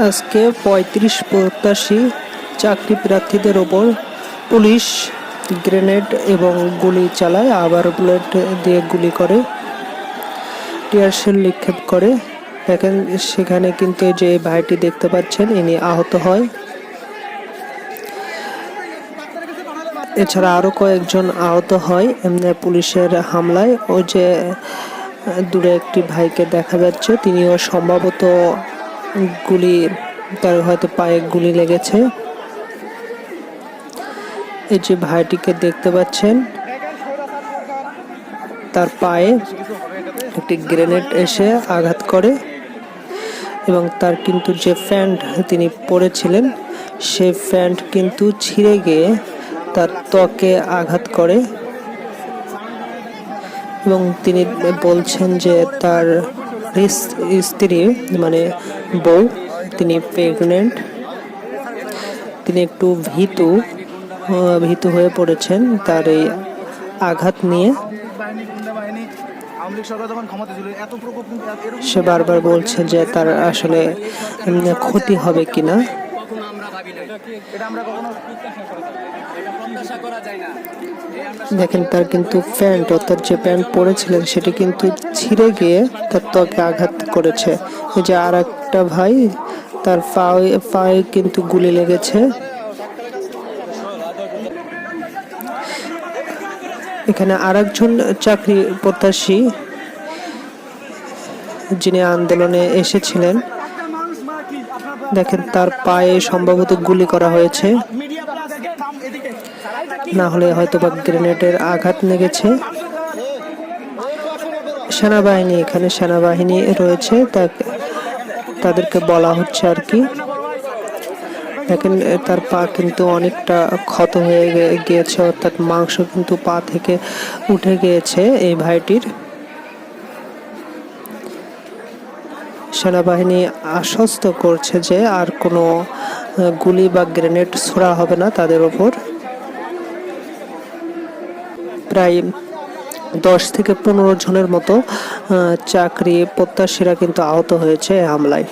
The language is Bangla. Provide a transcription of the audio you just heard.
আজকে ৩৫ প্রত্যাশী চাকরি প্রার্থীদের ওপর পুলিশ গ্রেনেড এবং গুলি চালায়, আবার বুলেট দিয়ে গুলি করে, টিয়ারশেল নিক্ষেপ করে। দেখেন সেখানে কিন্তু যে ভাইটি দেখতে পাচ্ছেন ইনি আহত হয়। এছাড়া আরো কয়েকজন আহত হয় এমনি পুলিশের হামলায়। ওই যে দূরে একটি ভাইকে দেখা যাচ্ছে, তিনিও সম্ভবত গুলি, তার হয়তো পায়ে গুলি লেগেছে। এই যে ভাইটিকে দেখতে পাচ্ছেন, তার পায়ে একটি গ্রেনেড এসে আঘাত করে এবং তার কিন্তু যে প্যান্ট তিনি পরেছিলেন সেই প্যান্ট কিন্তু ছিঁড়ে গিয়ে তার ত্বকে আঘাত করে এবং তিনি বলছেন যে তার স্ত্রী মানে বউ, তিনি প্রেগনেন্ট। তিনি একটু ভীতু হয়ে পড়েছেন তার এই আঘাত নিয়ে। সে বারবার বলছে যে তার আসলে ক্ষতি হবে কিনা। দেখেন তার কিন্তু প্যান্ট, অর্থাৎ যে প্যান্ট পরেছিলেন সেটি কিন্তু ছিঁড়ে গিয়ে তার ত্বকে আঘাত করেছে। এই যে আর একটা ভাই, তার পায়ে কিন্তু গুলি লেগেছে। এখানে আরেকজন চাকরি প্রত্যাশী যিনি আন্দোলনে এসেছিলেন, দেখেন তার পায়ে সম্ভবত গুলি করা হয়েছে, না হলে হয়তো বা গ্রেনেডের আঘাত লেগেছে। সেনাবাহিনী, এখানে সেনাবাহিনী রয়েছে, তাদেরকে বলা হচ্ছে আর কি। দেখেন তার পা কিন্তু অনেকটা ক্ষত হয়ে গিয়েছে, অর্থাৎ মাংস কিন্তু পা থেকে উঠে গিয়েছে এই ভাইটির। সেনাবাহিনী আশ্বস্ত করছে যে আর কোনো গুলি বা গ্রেনেড ছোড়া হবে না তাদের ওপর। প্রায় 10 থেকে 15 জনের মতো চাকরি প্রত্যাশীরা কিন্তু আহত হয়েছে হামলায়।